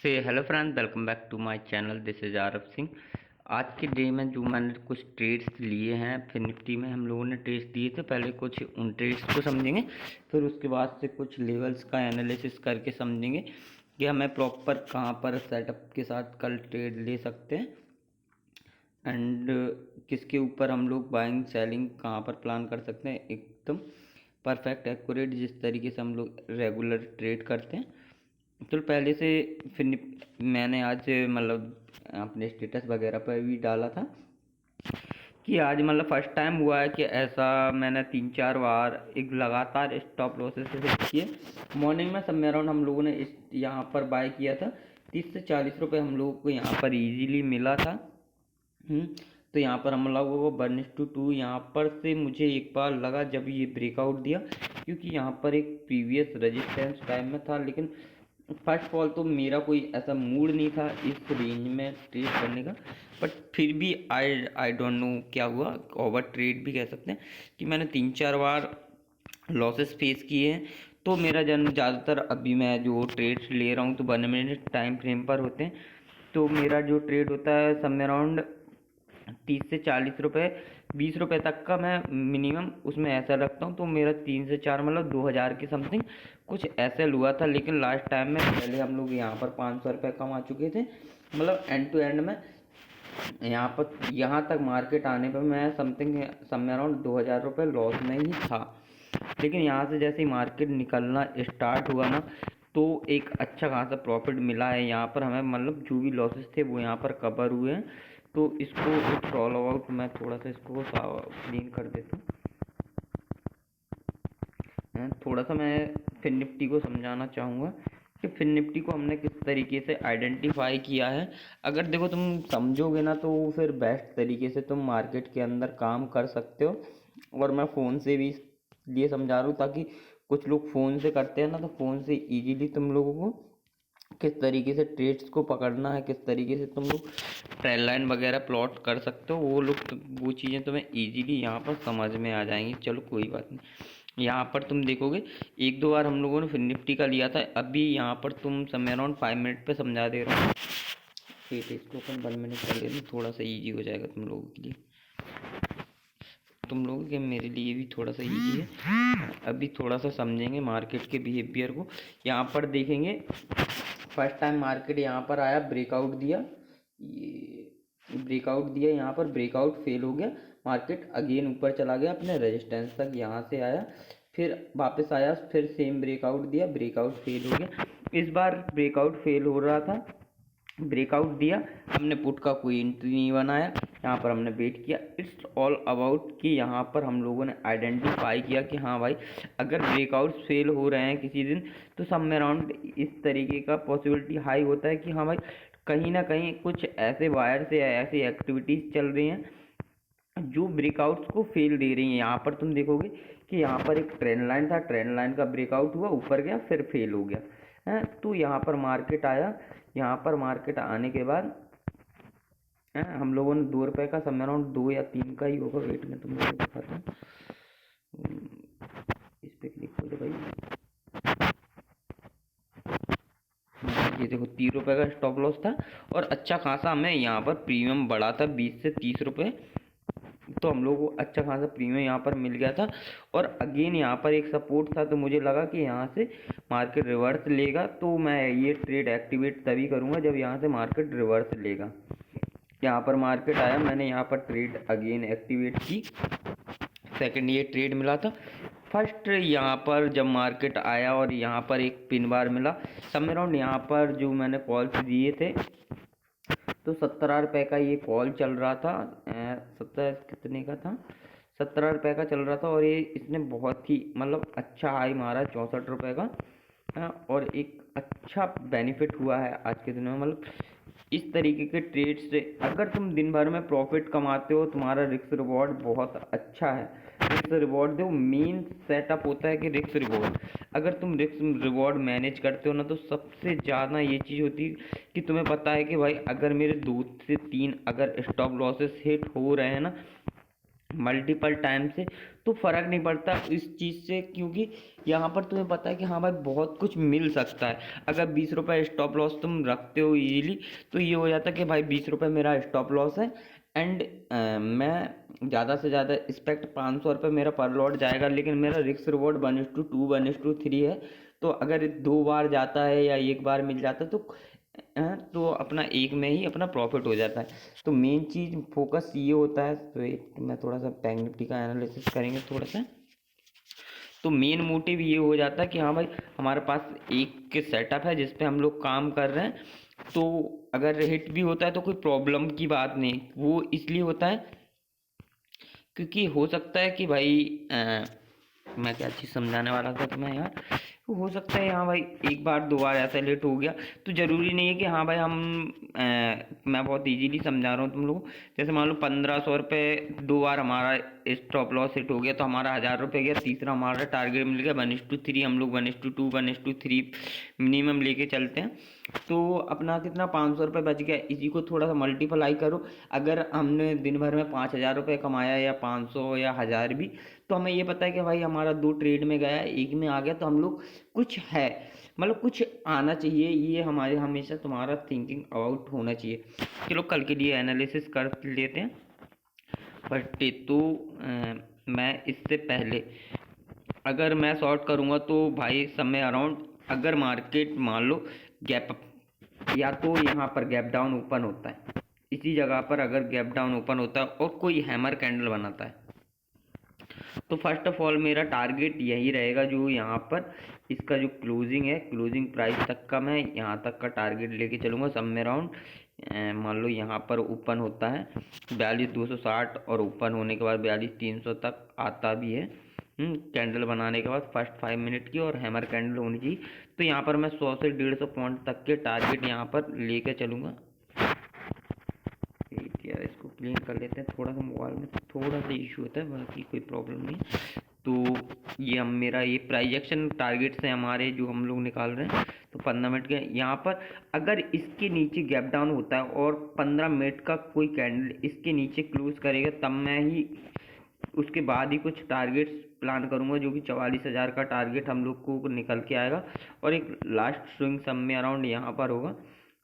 से hello friend, welcome back to my channel. This is Aaraf Singh. आज के डे में जो मैंने कुछ ट्रेड्स लिए हैं फिर निफ्टी में, हम लोगों ने ट्रेड्स दिए थे। पहले कुछ उन ट्रेड्स को समझेंगे, फिर उसके बाद से कुछ लेवल्स का एनालिसिस करके समझेंगे कि हमें प्रॉपर कहाँ पर सेटअप के साथ कल ट्रेड ले सकते हैं एंड किसके ऊपर हम लोग बाइंग सेलिंग कहाँ पर प्लान कर सकते हैं एकदम परफेक्ट एक्यूरेट, जिस तरीके से हम लोग रेगुलर ट्रेड करते हैं। तो पहले से फिर मैंने आज मतलब अपने स्टेटस वगैरह पर भी डाला था कि आज मतलब फर्स्ट टाइम हुआ है कि ऐसा मैंने 3-4 बार एक लगातार स्टॉप लॉसेस से हिट किए। मॉर्निंग में सब में अराउंड हम लोगों ने इस यहाँ पर बाय किया था 30 से 40 रुपये हम लोगों को यहाँ पर इजीली मिला था। तो यहाँ पर हम लोगों को 1:2 यहाँ पर से मुझे एक बार लगा जब ये ब्रेकआउट दिया, क्योंकि यहाँ पर एक प्रीवियस रेजिस्टेंस टाइम में था। लेकिन फर्स्ट ऑफ ऑल तो मेरा कोई ऐसा मूड नहीं था इस रेंज में ट्रेड करने का, बट फिर भी आई डोंट नो क्या हुआ, ओवर ट्रेड भी कह सकते हैं कि मैंने 3-4 बार लॉसेस फेस किए हैं। तो मेरा जन ज़्यादातर अभी मैं जो ट्रेड्स ले रहा हूँ तो 1 मिनट टाइम फ्रेम पर होते हैं। तो मेरा जो ट्रेड होता है सब में अराउंड 30 से 40 रुपये, 20 रुपये तक का मैं मिनिमम उसमें ऐसा रखता हूँ। तो मेरा 3 से 4 मतलब 2000 के समथिंग कुछ ऐसे हुआ था। लेकिन लास्ट टाइम में पहले हम लोग यहाँ पर 500 रुपये कमा चुके थे, मतलब एंड टू एंड में यहाँ तक मार्केट आने पर मैं समथिंग समय अराउंड 2000 रुपये लॉस में ही था। लेकिन यहाँ से जैसे ही मार्केट निकलना स्टार्ट हुआ ना, तो एक अच्छा खासा प्रॉफिट मिला है यहाँ पर हमें, मतलब जो भी लॉसेस थे वो यहाँ पर कवर हुए हैं। तो इसको इट्स ऑल अबाउट, मैं थोड़ा सा इसको क्लीन कर देता हूँ। थोड़ा सा मैं फिन निफ्टी को समझाना चाहूँगा कि फिन निफ्टी को हमने किस तरीके से आइडेंटिफाई किया है। अगर देखो तुम समझोगे ना तो फिर बेस्ट तरीके से तुम मार्केट के अंदर काम कर सकते हो। और मैं फ़ोन से भी इसलिए समझा रहा हूँ ताकि कुछ लोग फ़ोन से करते हैं ना, तो फ़ोन से इजीली तुम लोगों को किस तरीके से ट्रेड्स को पकड़ना है, किस तरीके से तुम लोग ट्रेंड लाइन वगैरह प्लॉट कर सकते हो, वो लोग वो चीज़ें तुम्हें इजीली यहाँ पर समझ में आ जाएंगी। चलो कोई बात नहीं। यहाँ पर तुम देखोगे 1-2 बार हम लोगों ने फिर निफ्टी का लिया था। अभी यहाँ पर तुम समय अराउंड 5 मिनट पे समझा दे रहा हूँ। वेट, इसको अपन 1 मिनट कर लेना, थोड़ा सा ईजी हो जाएगा तुम लोगों के लिए, तुम लोगों के मेरे लिए भी थोड़ा सा ईजी है। अभी थोड़ा सा समझेंगे मार्केट के बिहेवियर को। यहाँ पर देखेंगे फर्स्ट टाइम मार्केट यहाँ पर आया, ब्रेकआउट दिया, ये ब्रेकआउट दिया, यहाँ पर ब्रेकआउट फेल हो गया, मार्केट अगेन ऊपर चला गया अपने रेजिस्टेंस तक, यहाँ से आया फिर वापस आया, फिर सेम ब्रेकआउट दिया, ब्रेकआउट फेल हो गया। इस बार ब्रेकआउट फेल हो रहा था, ब्रेकआउट दिया, हमने पुट का कोई एंट्री नहीं बनाया, यहाँ पर हमने वेट किया। इट्स ऑल अबाउट कि यहाँ पर हम लोगों ने आइडेंटिफाई किया कि हाँ भाई, अगर ब्रेकआउट फेल हो रहे हैं किसी दिन तो सब में अराउंड इस तरीके का पॉसिबिलिटी हाई होता है कि हाँ भाई कहीं ना कहीं कुछ ऐसे वायर से ऐसी एक्टिविटीज़ चल रही हैं जो ब्रेकआउट्स को फेल दे रही हैं। यहाँ पर तुम देखोगे कि यहाँ पर एक ट्रेंड लाइन था, ट्रेंड लाइन का ब्रेकआउट हुआ, ऊपर गया, फिर फेल हो गया है। तो यहाँ पर मार्केट आया, यहाँ पर मार्केट आने के बाद हम लोगों ने 2 रुपये का समय अराउंड 2 या 3 का ही होगा, वेट में तुम लोगों को दिखाता हूँ। इस पर क्लिक हो जाए भाई, ये देखो 3 रुपये का स्टॉप लॉस था और अच्छा खासा हमें यहाँ पर प्रीमियम बढ़ा था 20 से 30 रुपये। तो हम लोग को अच्छा खासा प्रीमियम यहाँ पर मिल गया था। और अगेन यहाँ पर एक सपोर्ट था, तो मुझे लगा कि यहाँ से मार्केट रिवर्स लेगा, तो मैं ये ट्रेड एक्टिवेट तभी करूँगा जब यहाँ से मार्केट रिवर्स लेगा। यहाँ पर मार्केट आया, मैंने यहाँ पर ट्रेड अगेन एक्टिवेट की, सेकंड ये ट्रेड मिला था। फर्स्ट यहाँ पर जब मार्केट आया और यहाँ पर एक पिन बार मिला, सब अराउंड यहाँ पर जो मैंने कॉल्स दिए थे तो 17 रुपये का ये कॉल चल रहा था, 17 कितने का था, 17 रुपये का चल रहा था। और ये इसने बहुत ही मतलब अच्छा हाई मारा 64 रुपये का, और एक अच्छा बेनिफिट हुआ है आज के दिन में। मतलब इस तरीके के ट्रेड से अगर तुम दिन भर में प्रॉफिट कमाते हो, तुम्हारा रिस्क रिवॉर्ड बहुत अच्छा है। रिस्क रिवॉर्ड जो मेन सेटअप होता है कि रिस्क रिवॉर्ड, अगर तुम रिस्क रिवॉर्ड मैनेज करते हो ना, तो सबसे ज़्यादा ये चीज़ होती है कि तुम्हें पता है कि भाई अगर मेरे 2 से 3 अगर स्टॉप लॉसेस हिट हो रहे हैं ना, मल्टीपल टाइम से, तो फ़र्क नहीं पड़ता इस चीज़ से, क्योंकि यहाँ पर तुम्हें पता है कि हाँ भाई बहुत कुछ मिल सकता है। अगर 20 रुपये स्टॉप लॉस तुम रखते हो इजीली, तो ये हो जाता है कि भाई 20 रुपये मेरा स्टॉप लॉस है, एंड मैं ज़्यादा से ज़्यादा एक्सपेक्ट 500 रुपये मेरा पर लॉट जाएगा, लेकिन मेरा रिस्क रिवॉर्ड 1:2 1:3 है। तो अगर 2 बार जाता है या 1 बार मिल जाता है तो अपना एक में ही अपना प्रॉफिट हो जाता है। तो मेन चीज़ फोकस ये होता है। तो एक मैं थोड़ा सा बैंक निफ्टी का एनालिसिस करेंगे थोड़ा सा। तो मेन मोटिव ये हो जाता है कि हाँ भाई हमारे पास एक सेटअप है जिस पे हम लोग काम कर रहे हैं, तो अगर हिट भी होता है तो कोई प्रॉब्लम की बात नहीं। वो इसलिए होता है क्योंकि हो सकता है कि भाई मैं क्या चीज़ समझाने वाला था तुम्हें यार। तो हो सकता है हाँ भाई 1 बार 2 बार ऐसा लेट हो गया, तो ज़रूरी नहीं है कि हाँ भाई मैं बहुत इजीली समझा रहा हूँ तुम लोग। जैसे मान लो 1500 रुपये 2 बार हमारा स्टॉप लॉस हिट हो गया, तो हमारा 1000 रुपये गया। तीसरा हमारा टारगेट मिल गया 1:3, हम लोग 1:2 1:3 मिनिमम लेके चलते हैं। तो अपना कितना 500 रुपये बच गया। इसी को थोड़ा सा मल्टीप्लाई करो। अगर हमने दिन भर में 5000 रुपये कमाया या 500 या 1000 भी, तो हमें ये पता है कि भाई हमारा 2 ट्रेड में गया, एक में आ गया, तो हम लोग कुछ है, मतलब कुछ आना चाहिए। ये हमारे हमेशा तुम्हारा थिंकिंग अबाउट होना चाहिए। चलो कल के लिए एनालिसिस कर लेते हैं। बट तो मैं इससे पहले अगर मैं शॉर्ट करूँगा तो भाई समय अराउंड, अगर मार्केट मान लो गैप अप या तो यहाँ पर गैप डाउन ओपन होता है, इसी जगह पर अगर गैप डाउन ओपन होता है और कोई हैमर कैंडल बनाता है, तो फर्स्ट ऑफ ऑल मेरा टारगेट यही रहेगा। जो यहाँ पर इसका जो क्लोजिंग है, क्लोजिंग प्राइस तक का मैं यहाँ तक का टारगेट लेके चलूँगा। सब में राउंड मान लो यहाँ पर ओपन होता है 42,260 और ओपन होने के बाद 42,300 तक आता भी है। कैंडल बनाने के बाद फर्स्ट 5 मिनट की और हैमर कैंडल होनी चाहिए। तो यहाँ पर मैं 100 से 150 पॉइंट तक के टारगेट यहाँ पर लेके चलूँगा। यार इसको क्लीन कर लेते हैं, थोड़ा सा मोबाइल में थोड़ा सा इशू होता है, बाकी कोई प्रॉब्लम नहीं। तो ये हम मेरा ये प्राइजेक्शन टारगेट्स हैं हमारे जो हम लोग निकाल रहे हैं। तो 15 मिनट के यहाँ पर अगर इसके नीचे गैप डाउन होता है और 15 मिनट का कोई कैंडल इसके नीचे क्लोज करेगा, तब मैं ही उसके बाद ही कुछ टारगेट्स प्लान करूंगा, जो कि 44,000 का टारगेट हम लोग को निकल के आएगा। और एक लास्ट स्विंग सम में अराउंड यहाँ पर होगा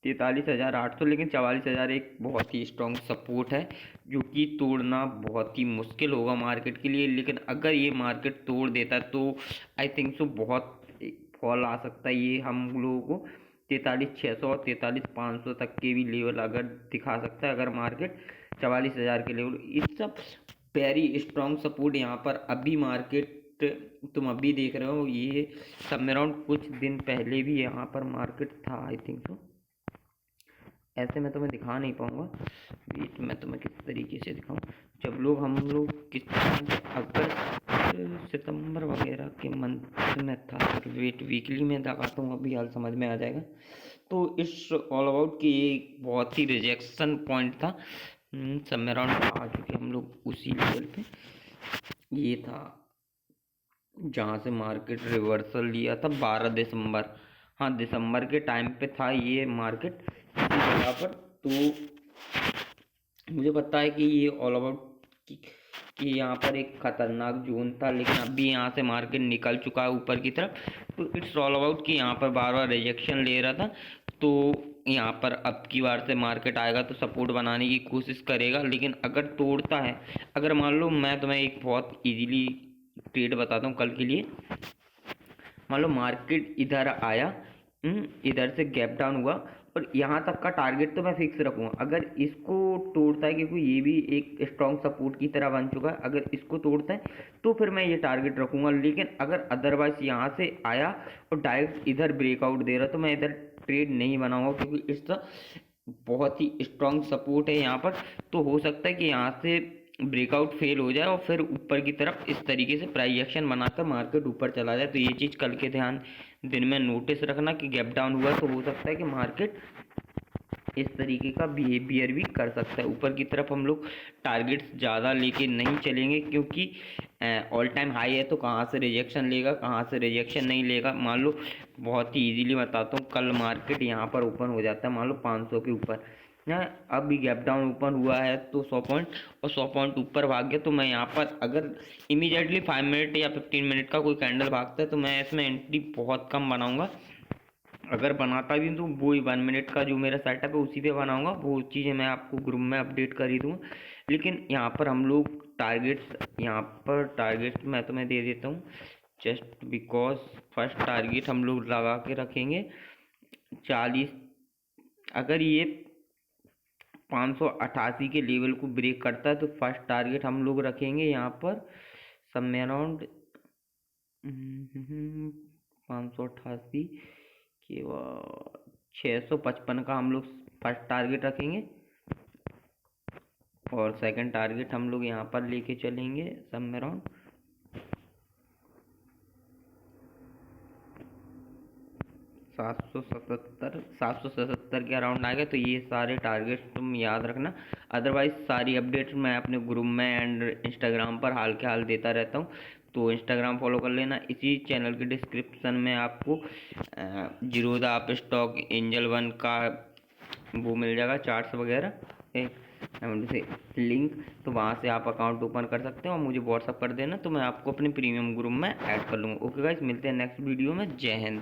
43,800। लेकिन 44,000 एक बहुत ही स्ट्रॉन्ग सपोर्ट है, जो कि तोड़ना बहुत ही मुश्किल होगा मार्केट के लिए। लेकिन अगर ये मार्केट तोड़ देता है तो आई थिंक सो बहुत फॉल आ सकता है। ये हम लोगों को 43,600 और 43,500 तक के भी लेवल अगर दिखा सकता है, अगर मार्केट 44,000 के लेवल। इस सब वेरी स्ट्रॉन्ग सपोर्ट यहाँ पर अभी मार्केट तुम अभी देख रहे हो। ये सब में अराउंड कुछ दिन पहले भी यहाँ पर मार्केट था आई थिंक सो। ऐसे मैं तुम्हें दिखा नहीं पाऊँगा, वेट मैं तुम्हें किस तरीके से दिखाऊँ। जब हम लोग किस अगस्त सितंबर वगैरह के मंथ में था, वेट वीकली में दिखाता हूँ, अभी हाल समझ में आ जाएगा। तो इस ऑल अबाउट की एक बहुत ही रिजेक्शन पॉइंट था। सब में अराउंड आ चुके हम लोग उसी लेवल पे। ये था जहाँ से मार्केट रिवर्सल लिया था 12 दिसंबर, हाँ दिसंबर के टाइम पे था ये मार्केट इसी जगह पर। तो मुझे पता है कि ये ऑल अबाउट कि यहाँ पर एक खतरनाक जोन था, लेकिन अभी यहाँ से मार्केट निकल चुका है ऊपर की तरफ। तो इट्स ऑल अबाउट कि यहाँ पर बार बार रिजेक्शन ले रहा था, तो यहाँ पर अब की बार से मार्केट आएगा तो सपोर्ट बनाने की कोशिश करेगा। लेकिन अगर तोड़ता है, अगर मान लो मैं तुम्हें एक बहुत इजीली ट्रेड बताता हूँ कल के लिए। मान लो मार्केट इधर आया, इधर से गैप डाउन हुआ और यहाँ तक का टारगेट तो मैं फिक्स रखूँगा। अगर इसको तोड़ता है, क्योंकि ये भी एक स्ट्रॉन्ग सपोर्ट की तरह बन चुका है, अगर इसको तोड़ता है तो फिर मैं ये टारगेट रखूँगा। लेकिन अगर अदरवाइज यहाँ से आया और डायरेक्ट इधर ब्रेकआउट दे रहा, तो मैं इधर ट्रेड नहीं बनाऊँगा, क्योंकि इसका बहुत ही स्ट्रॉन्ग सपोर्ट है यहाँ पर। तो हो सकता है कि यहाँ से ब्रेकआउट फेल हो जाए और फिर ऊपर की तरफ इस तरीके से प्राइस एक्शन बनाकर मार्केट ऊपर चला जाए। तो ये चीज़ कल के दिन में नोटिस रखना कि गैप डाउन हुआ तो हो सकता है कि मार्केट इस तरीके का बिहेवियर भी कर सकता है। ऊपर की तरफ हम लोग टारगेट्स ज़्यादा लेके नहीं चलेंगे, क्योंकि ऑल टाइम हाई है, तो कहाँ से रिजेक्शन लेगा कहाँ से रिजेक्शन नहीं लेगा। मान लो बहुत ही इजीली बताता हूँ, कल मार्केट यहाँ पर ओपन हो जाता है मान लो 500 के ऊपर, ना अभी गैप डाउन ओपन हुआ है तो 100 पॉइंट और 100 पॉइंट ऊपर भाग गया, तो मैं यहाँ पर अगर इमीडिएटली 5 मिनट या 15 मिनट का कोई कैंडल भागता है तो मैं इसमें एंट्री बहुत कम बनाऊंगा। अगर बनाता भी हूँ तो वो ही 1 मिनट का जो मेरा सेटअप है उसी पे बनाऊंगा, वो चीज़ें मैं आपको ग्रुप में अपडेट कर ही दूँगा। लेकिन यहाँ पर हम लोग टारगेट्स मैं तुम्हें दे देता हूँ, जस्ट बिकॉज फर्स्ट टारगेट हम लोग लगा के रखेंगे 40। अगर ये 588 के लेवल को ब्रेक करता है तो फर्स्ट टारगेट हम लोग रखेंगे यहाँ पर समय अराउंड 588 के बाद 655 का हम लोग फर्स्ट टारगेट रखेंगे, और सेकंड टारगेट हम लोग यहाँ पर लेके चलेंगे समय अराउंड 777 के अराउंड आ गए। तो ये सारे टारगेट्स तुम याद रखना, अदरवाइज सारी अपडेट्स मैं अपने ग्रुप में एंड इंस्टाग्राम पर हाल के हाल देता रहता हूँ, तो इंस्टाग्राम फॉलो कर लेना। इसी चैनल के डिस्क्रिप्शन में आपको जीरोधा आप स्टॉक एंजल वन का वो मिल जाएगा, चार्ट्स वगैरह से लिंक, तो वहाँ से आप अकाउंट ओपन कर सकते हो और मुझे व्हाट्सअप कर देना, तो मैं आपको अपने प्रीमियम ग्रुप में ऐड कर लूँगा। ओके गाइस, मिलते हैं नेक्स्ट वीडियो में। जय हिंद।